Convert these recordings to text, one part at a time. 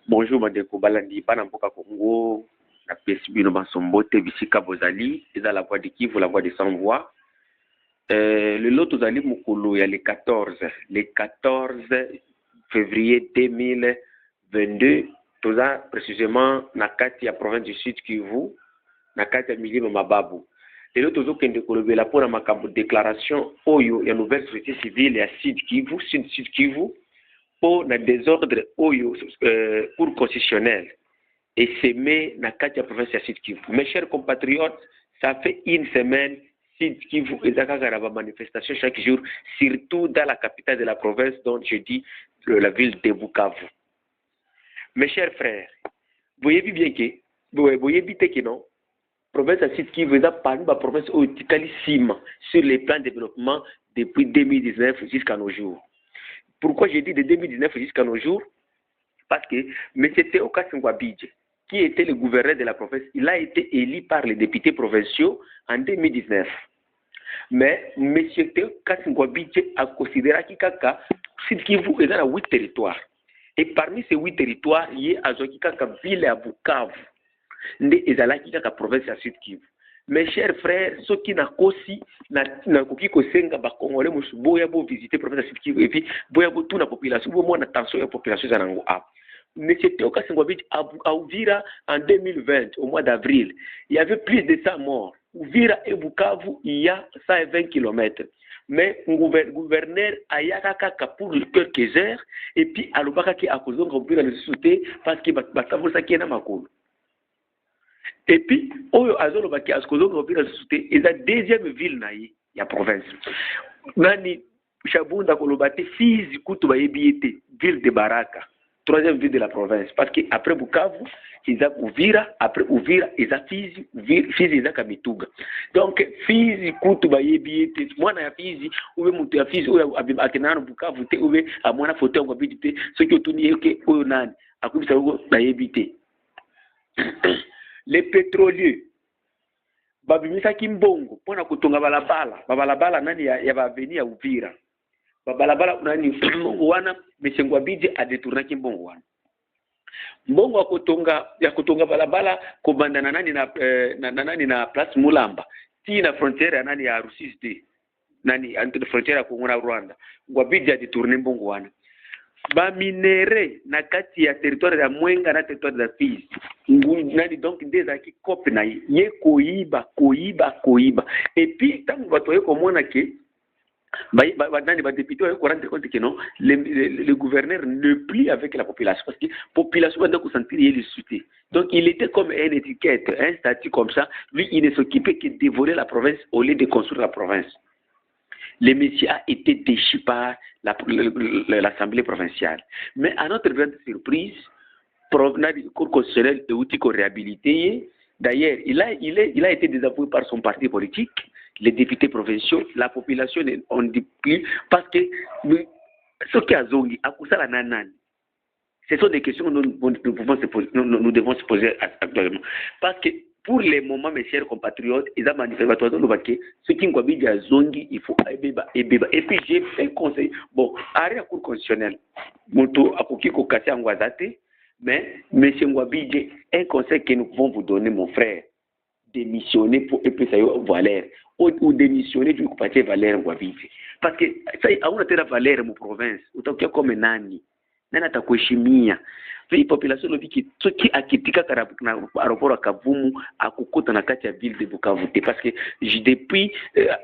Bonjour Mandeko Balandi, pana mboka Congo, na PSB no Basombote, Bisika Bozali, et dans la voie de Kivu, la voie de sans voix. Le lot Ozali Mukulu, il y a le 14 février 2022, tout ça précisément, na kati ya province du Sud Kivu, na kati ya Milimo Mababu. Le lot Ozokende Kolobela pour la makambo déclaration, Oyo, ya nouvelle société civile, ya Sud Kivu, pour le désordre pour constitutionnel et s'aimer dans la province de Sud Kivu. Mes chers compatriotes, ça fait une semaine Sud Kivu et la manifestation chaque jour, surtout dans la capitale de la province, dont je dis la ville de Bukavu. Mes chers frères, vous voyez bien que non, la province de Sud Kivu est parmi les provinces où il sur les plans de développement depuis 2019 jusqu'à nos jours. Pourquoi j'ai dit de 2019 jusqu'à nos jours? Parce que M. Théo Kassingwabidje, qui était le gouverneur de la province, il a été élu par les députés provinciaux en 2019. Mais M. Théo Kassingwabidje a considéré que Sud Kivu est dans 8 territoires. Et parmi ces 8 territoires, il y a Kaka ville à Bukavu. Nde ezalaki kaka province à Sud Kivu. Mes chers frères, ceux qui n'ont aussi nakoki kosenga ba Congolais boya bo visiter province Sud Kivu et puis boya bo toute la population bo mona attention la population zanango a. Monsieur Théo Kassingwabidje à Uvira en 2020 au mois d'avril, il y avait plus de 100 morts. Uvira et Bukavu, il y a 120 km. Mais le gouverneur a yakaka pour quelques heures et puis alobaka ki akozonga Uvira le sauter parce que batavo ça qui est na makolo. Et puis, Oyo Azolo Baki Askozo Robina Société est la deuxième ville naïe, il y a province. Nani Chabunda Kolobate, Fizi Kutuba Ebiete, ville de Baraka, troisième ville de la province. Parce qu'après Bukavu, ils ont Uvira, après Uvira, ils ont Fizi, Fizi, ils ont Kamituga. Donc, Fizi Kutuba Ebiete, moi, na Fizi, ou Moutou à Fizi, ou à Kenan Bukavu, ou à moi, fauteuil, ou à Bidite, ce qui ont tourné, ou Nan, à Kubisa, ou à Ebite. Les pétroliers babimisa kimbongo pona kutonga balabala nani ya baveni ya Uvira balabala nani mbongo wana Mesengwabidje a détourné kimbongo wana mbongo ya kutonga balabala kubandana nani na place Mulamba ti na frontière nani ya Rusiste nani entre frontière ya Congo na Rwanda Ngwabidje a détourné mbongo wana ba minere na kati ya territoire ya Mwenga na territoire ya Fizi nani donc ndeza ki kope na ye koiba et puis tant batoye komona ke nani ba député ko rendre compte que non le gouverneur ne plie avec la population parce que population va donc sentir il est soutenu. Donc il était comme une étiquette, un statut comme ça, lui il ne s'occupait que de dévorer la province au lieu de construire la province. Le monsieur a été déchu par l'Assemblée provinciale. Mais à notre grande surprise, le Cour constitutionnelle est réhabilité. D'ailleurs, il a été désavoué par son parti politique, les députés provinciaux, la population on dit plus, parce que ce qui a zongi, ce sont des questions que nous devons se poser actuellement. Parce que pour les moments, mes chers compatriotes, ils ont manifesté ce qui Ngwabidje a zongi, il faut ebeba. Et puis j'ai fait conseil. Bon, arrêt à cour constitutionnel, moto akoki ko kase angwazate, mais monsieur Ngwabidje, un conseil que nous pouvons vous donner, mon frère, démissionner pour épouser Valère ou démissionner du parti Valère Ngwabidje. Parce que ça, on a Valère mon province, autant que comme nani. Nana takuheshimia vi population lobiki soki akitika na aéroport à Kavumu akukota na kati ya ville de Bukavu parce que depuis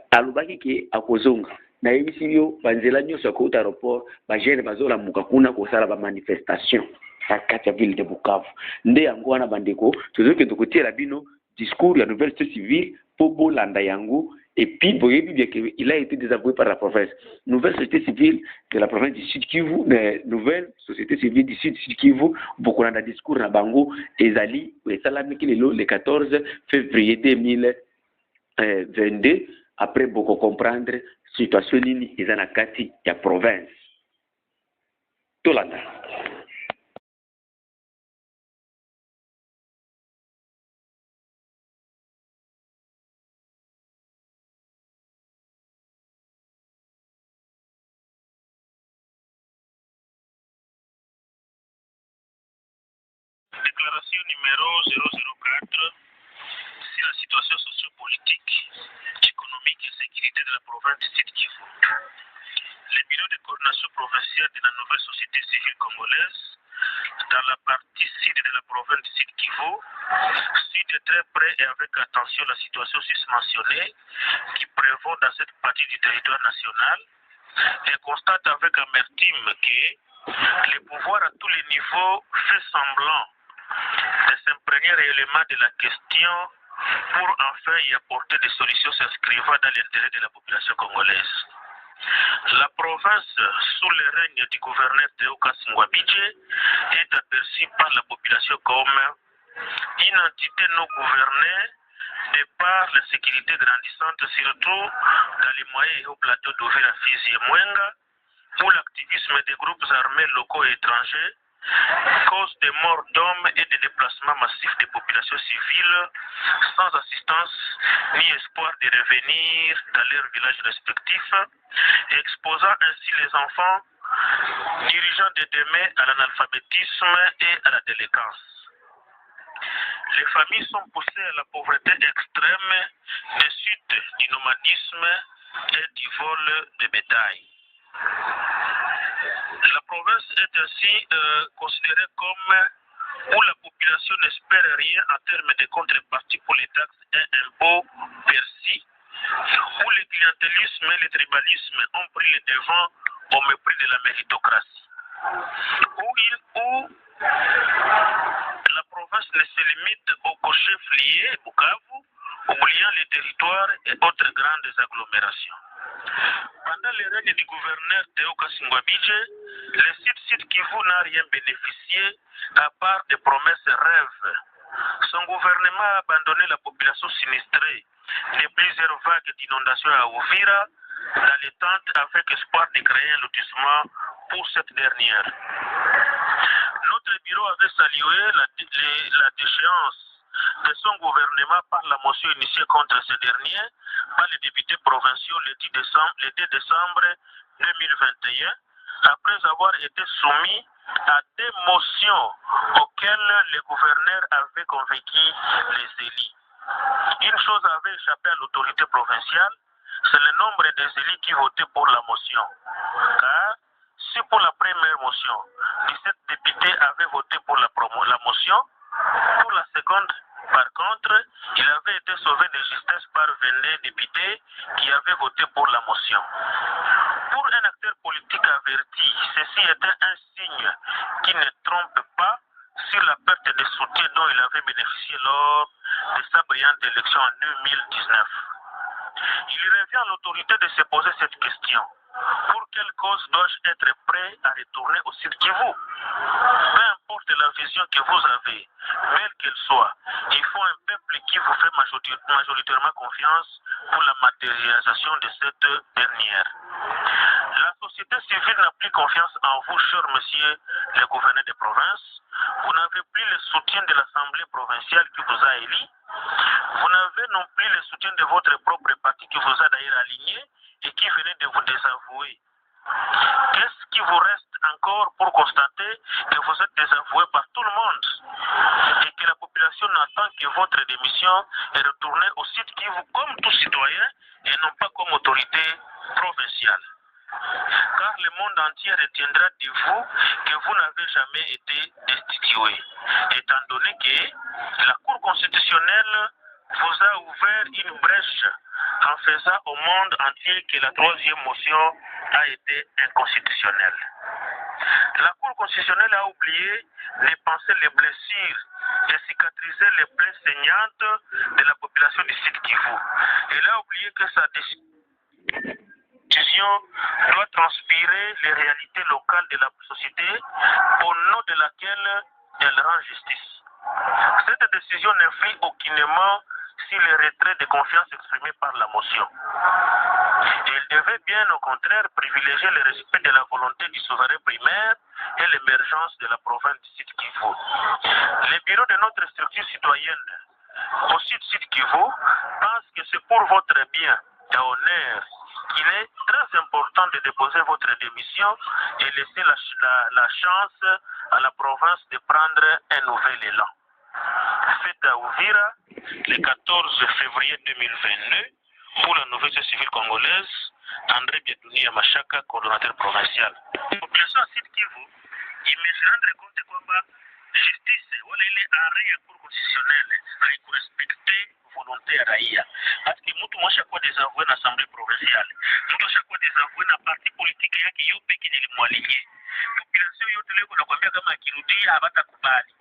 alobaki ke akozonga na ebisio banzela nyoso akota aéroport ba jeune bazola muka kuna ko sala ba manifestation na kati ya ville de Bukavu nde yango wana bandeko tozoke tokotiela bino discours ya nouvelle société civile po bolanda yango. Et puis, vous voyez bien qu'il a été désavoué par la province. Nouvelle société civile de la province du Sud Kivu, nouvelle société civile du Sud Kivu, beaucoup de discours na Bango, Ezali, le 14 février 2022, après beaucoup comprendre, situation nini, ils en a kati, ya province. Tolanda. déclaration numéro 004 sur la situation sociopolitique, économique et sécurité de la province du Sud Kivu. Le bureau de coordination provinciale de la nouvelle société civile congolaise dans la partie sud de la province du Sud Kivu suit de très près et avec attention la situation susmentionnée qui prévaut dans cette partie du territoire national et constate avec amertume que le pouvoir à tous les niveaux fait semblant de s'imprégner réellement de la question pour enfin y apporter des solutions s'inscrivant dans l'intérêt de la population congolaise. La province, sous le règne du gouverneur Théo Kasingwabidje, est aperçue par la population comme une entité non gouvernée de par la sécurité grandissante, surtout dans les moyens et au plateau d'Ouvira, Fizi et Mwenga, où l'activisme des groupes armés locaux et étrangers cause des morts d'hommes et des déplacements massifs des populations civiles sans assistance ni espoir de revenir dans leurs villages respectifs, exposant ainsi les enfants dirigeants de demain à l'analphabétisme et à la délinquance. Les familles sont poussées à la pauvreté extrême des suites du nomadisme et du vol de bétail. La province est ainsi considérée comme où la population n'espère rien en termes de contrepartie pour les taxes et impôts perçus, où le clientélisme et le tribalisme ont pris le devant au mépris de la méritocratie, où la province ne se limite au cochef lié Bukavu, oubliant les territoires et autres grandes agglomérations. Pendant le règne du gouverneur Théo Kasingwabidje, le Sud Kivu n'a rien bénéficié à part des promesses rêves. Son gouvernement a abandonné la population sinistrée de plusieurs vagues d'inondations à Uvira dans les tentes avec espoir de créer un lotissement pour cette dernière. Notre bureau avait salué la déchéance de son gouvernement par la motion initiée contre ce dernier par les députés provinciaux le 2 décembre 2021, après avoir été soumis à des motions auxquelles le gouverneur avait convaincu les élus. Une chose avait échappé à l'autorité provinciale, c'est le nombre des élus qui votaient pour la motion. Car si pour la première motion, 17 députés avaient voté pour la motion, pour la seconde, par contre, il avait été sauvé de justesse par 22 députés qui avaient voté pour la motion. Pour un acteur politique averti, ceci était un signe qui ne trompe pas sur la perte de soutien dont il avait bénéficié lors de sa brillante élection en 2019. Il revient à l'autorité de se poser cette question. Pour quelle cause dois-je être prêt à retourner au Sud Kivu? Peu importe la vision que vous avez, quelle qu'elle soit, il faut un peuple qui vous fait majoritairement confiance pour la matérialisation de cette dernière. La société civile n'a plus confiance en vous, cher monsieur le gouverneur de province. Vous n'avez plus le soutien de l'Assemblée provinciale qui vous a élu. Vous n'avez non plus le soutien de votre propre parti qui vous a d'ailleurs aligné et qui venait de vous désavouer. Qu'est-ce qui vous reste encore pour constater que vous êtes désavoué par tout le monde et que la population n'attend que votre démission et retourner au site qui vous comme tout citoyen et non pas comme autorité provinciale? Car le monde entier retiendra de vous que vous n'avez jamais été destitué, étant donné que la Cour constitutionnelle vous a ouvert une brèche en faisant au monde entier que la troisième motion a été inconstitutionnelle. La Cour constitutionnelle a oublié de penser les blessures et cicatriser les plaies saignantes de la population du Sud Kivu. Elle a oublié que sa décision doit transpirer les réalités locales de la société au nom de laquelle elle rend justice. Cette décision n'influe aucunement sur le retrait de confiance exprimé par la motion. Elle devait bien au contraire privilégier le respect de la volonté du souverain primaire et l'émergence de la province du Sud Kivu. Le bureau de notre structure citoyenne au Sud Kivu pense que c'est pour votre bien et honneur qu'il est très important de déposer votre démission et laisser la chance à la province de prendre un nouvel élan. faite à Uvira le 14 février 2022 pour la nouvelle société civile congolaise, André Biedounia Machaka, coordonnateur provincial. La population à Sud Kivu imejirendre compte kwamba justice wala ile arrêt ya cour constitutionnelle haikurespekte volonté ya raia. Parce que mtu mwashakuwa désavoué na assemblée provinciale, mtu ashakuwa désavoué na parti politique yake yote kenye limwalinye. Population yote leo nakwambia kama akirudia habatakubali.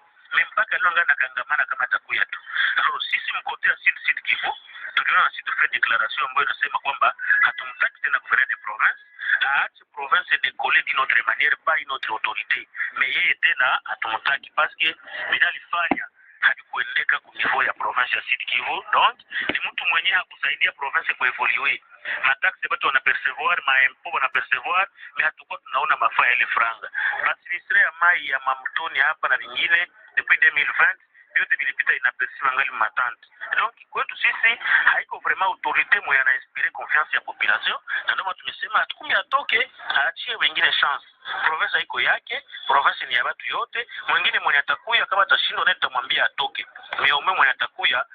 Mpaka leo ngana kangamana kama atakuya tu. Alors sisi mkotea Sud Kivu tukiona sisi tufanye déclaration ambayo inasema kwamba hatumtaki tena gouverneur de province, aache province décoller d'une autre manière, pas une autre autorité. Mais yeye tena hatumtaki parce que binalifanya halikuendeka kwa niveau ya province ya Sud Kivu. Donc ni mtu mwenyewe hakusaidia province kuevolue. Mataxe watu wanapercevoir, maimpo wanapercevoir, mais hatakuwa tunaona mafaa ya ile franga. Administre ya mai ya mamtoni hapa na vingine depuis 2020 yote vilipita inaperciva ngali matante. Donc kwetu sisi haiko vraiment autorité moya na inspire confiance ya population, na ndio tumesema hatukumi atoke, aachie wengine chance. Province haiko yake, province ni ya watu yote. Mwingine mwenye atakuya kama atashindwa na tutamwambia atoke. Mais au moins mwenye atakuya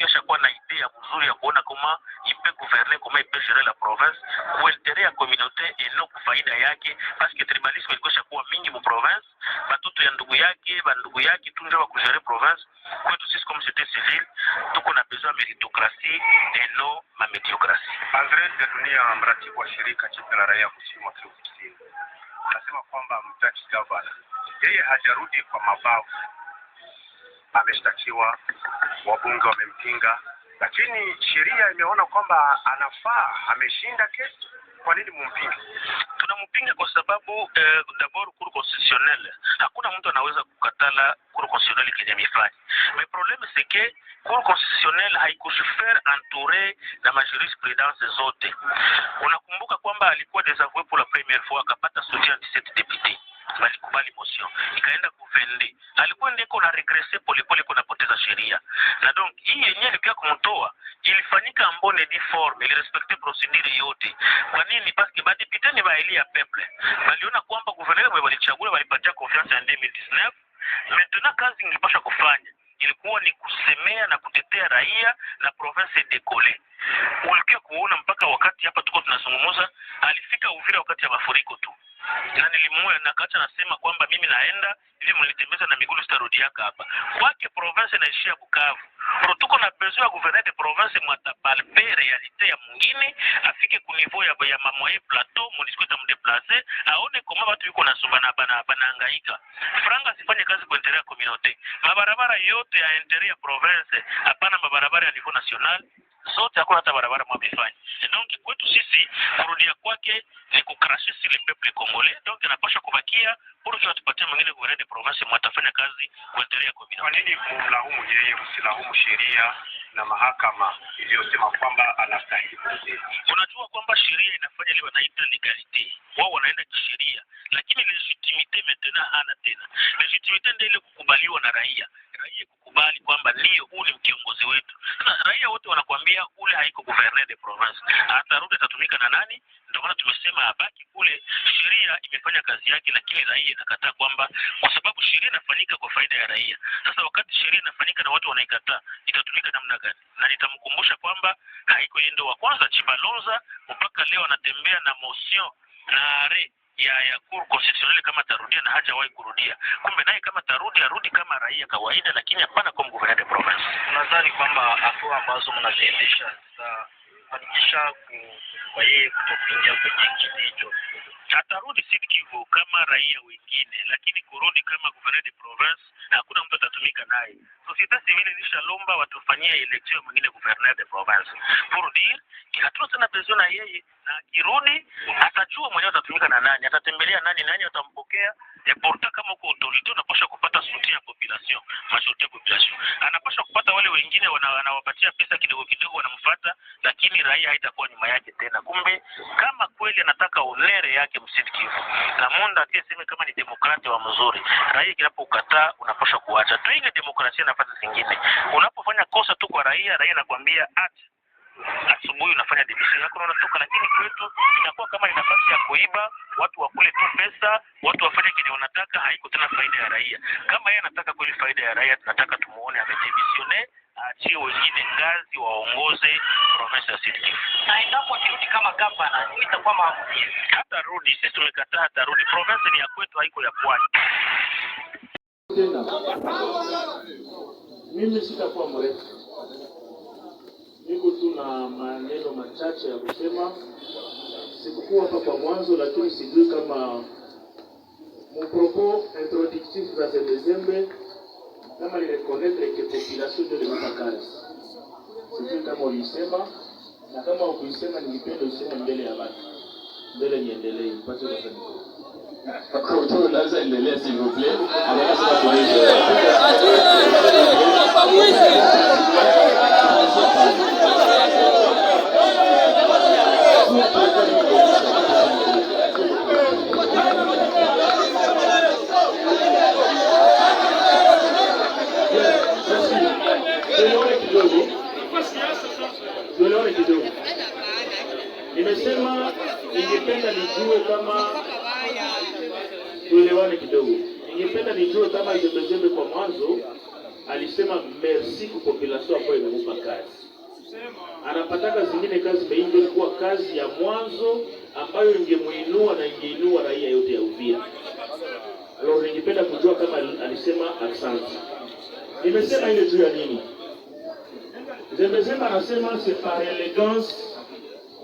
shakuwa na idea mzuri ya kuona kama ipe gouverner, kama ipe gérer la province pour intérêt ya communauté et non pour faida yake, parce que tribalisme ilikuwa shakuwa mingi mu province, batoto ya ndugu yake, bandugu yake tu ndio wa kugérer province. Kwetu sisi comme société civile tuko na besoin méritocratie et non ma médiocratie. André Biedounia, mratibu wa shirika jipya la raia kusini mwa Kivu Kusini, anasema kwamba mtaki gavana yeye hajarudi kwa mabavu, ameshtakiwa, wabunge wamempinga, lakini sheria imeona kwamba anafaa, ameshinda kesi. Kwa nini mumpinga? Tunampinga kwa sababu d'abord cour constitutionnelle, hakuna mtu anaweza kukatala cour constitutionnelle kenye mifanye. Mais problème c'est que cour constitutionnelle haikujifaire entourer na majurisprudence zote. Unakumbuka kwamba alikuwa désavoué pour la première fois, akapata soutien 17 députés. Walikubali motion ikaenda kuvende, alikuwa ndiko na regresser polepole kuna poteza sheria. Na donc hii yenyewe ilikuwa kumtoa, ilifanyika ambone di forme, ili respecter procedure yote. Kwa nini? Parce que badepite ni baeli ya peuple, waliona kwamba gouverneur wao walichagua, walipatia confiance en 2019. Maintenant kazi ingepasha kufanya ilikuwa ni kusemea na kutetea raia na province décoller. Ulikuwa kuona mpaka wakati hapa tuko tunazungumza, alifika Uvira wakati ya mafuriko tu. Na nilimuona na kacha nasema kwamba mimi naenda ili mnitembeza na miguu starudi yaka hapa. Kwake province inaishia Bukavu. Pro tuko na besoin ya gouverneur de province mwatapalpe realite ya mwingine, afike ku niveau ya mamoye plateau, munisiko tamdeplacer, aone koma watu yuko na subana banahangaika. Franga sifanye kazi kwa intérêt ya communauté. Mabarabara yote ya intérêt ya province, hapana mabarabara ya niveau national. Zote hakuna hata barabara mwamefanya. Donc kwetu sisi kurudia kwake ni kukrashe si le peuple congolais. Donc anapaswa kubakia pour que tupatie mwingine gouverneur de province mwatafanya kazi kwa intérêt ya communauté. Kwa nini kumlaumu yeye, msilaumu sheria na mahakama iliyosema kwamba anastahili kurudi? Unajua kwamba sheria inafanya ile wanaita legalite. Wao wanaenda kisheria, lakini legitimite maintenant hana tena. Legitimite ndio ile kukubaliwa na raia. Raia kukubali kwamba ndio ule kiongozi wetu. Sasa raia wote wanakuambia ule haiko gouverneur de province. Atarudi atatumika na nani? Ndio maana tumesema abaki kule. Sheria imefanya kazi yake, lakini raia inakataa kwamba kwa sababu sheria inafanyika kwa faida ya raia. Sasa wakati sheria inafanyika na watu wanaikataa, itatumika namna gani? Na nitamkumbusha kwamba haiko yeye ndio wa kwanza Chibalonza mpaka leo anatembea na motion na are ya cour constitutionnelle kama tarudia na hajawahi kurudia. Kumbe naye kama tarudi arudi kama raia kawaida, lakini hapana kama gouverneur de province. Nadhani kwamba hatua ambazo mnaziendesha zitafanikisha kwa yeye kutopingia kwenye kiti hicho. Atarudi Sud Kivu kama raia wengine, lakini kurudi kama gouverneur de province hakuna mtu atatumika naye. Société civile ilishalomba watufanyie election mwingine gouverneur de province. Pour dire hatuna tena besoin na yeye, na akirudi atajua mwenyewe atatumika na nani, atatembelea nani atampokea. Et pourtant kama uko autorité unapaswa kupata soutien ya population, majorité ya population. Anapaswa kupata wale wengine wanawapatia pesa kidogo kidogo wanamfuata, lakini raia haitakuwa nyuma yake tena. Kumbe kama kweli anataka onere yake Sud Kivu, na Munda akisema kama ni demokrati wa mzuri, raia kinapokataa unapaswa kuacha. Tu ile demokrasia nafasi zingine. Unapofanya kosa tu kwa raia anakuambia acha. Asubuhi unafanya division yako unatoka, lakini kwetu inakuwa kama ni nafasi ya kuiba, watu wakule tu pesa, watu wafanye kile wanataka, haiko tena faida ya raia. Kama yeye anataka kweli faida ya raia, tunataka tumuone amedemission kudemissione, achie wengine ngazi waongoze province ya Sud Kivu. Na endapo akirudi kama gavana, itakuwa maamuzi. Hata rudi, sisi tumekataa hata rudi. Province ni ya kwetu, haiko ya kwani. Mimi sitakuwa mrefu, niko tu na maneno machache ya kusema. Sikukuwa hapa kwa mwanzo, lakini sijui kama mon propos introductif za Zembezembe kama ni reconnaître que population de l'Empakazi. Sijui kama ulisema, na kama ukuisema ningependa useme mbele ya watu. Mbele niendelee, mpate kwa sababu. Kwa unaweza endelea s'il vous plaît. Anaweza tuelewane kidogo. Nimesema ningependa nijue kama tuelewane kidogo. Ningependa nijue kama Zembezembe kwa mwanzo alisema merci kwa population ambayo imempa kazi. Anapataka zingine kazi mengi ilikuwa kazi ya mwanzo ambayo ingemuinua na ingeinua raia yote ya Uvira. Alors ningependa kujua kama alisema asante. Nimesema ile juu ya nini? Zembezembe anasema c'est par élégance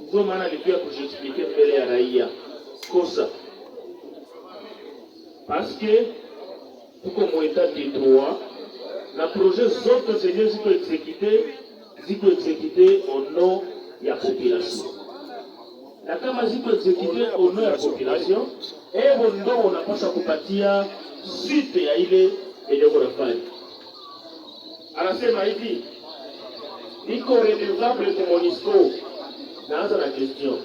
ndio maana alikuwa kujiexpliquer mbele ya raia. Kosa. Parce que tuko mu état de droit, na projet zote zenye ziko exécuté au nom ya population. Na kama ziko exécuté au nom ya population, hivyo ndio unapaswa kupatia site ya ile yenye unafanya. Anasema hivi, iko redevable kwa MONUSCO. Naanza na question.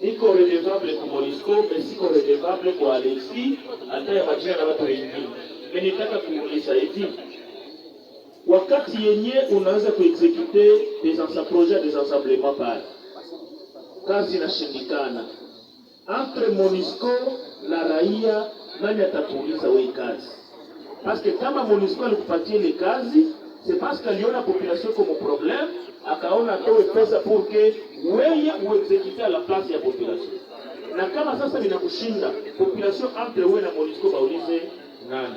Iko redevable kwa MONUSCO, mais siko redevable kwa Alexis, hata ya majina na watu wengine. Mimi nitaka kuuliza hivi, wakati yenye unaanza kuexecute projet des ensemblements pale, kazi inashindikana, entre MONUSCO na raia, nani atakuuliza wewe kazi? Parce que kama MONUSCO alikupatia ile kazi, c'est parce qu'aliona la population comme problème, akaona toe pesa pour que wewe uexecute à la place ya population. Na kama sasa linakushinda population entre wewe na MONUSCO, baulize nani?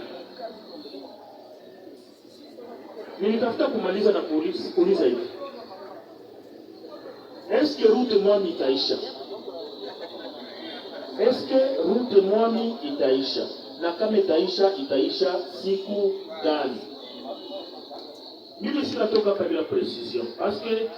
Nilitafuta kumaliza na kuuliza hivi, est-ce que route Mwami itaisha? Est-ce que route Mwami itaisha? Na kama itaisha siku gani? Mimi sinatoka hapa bila precision parce que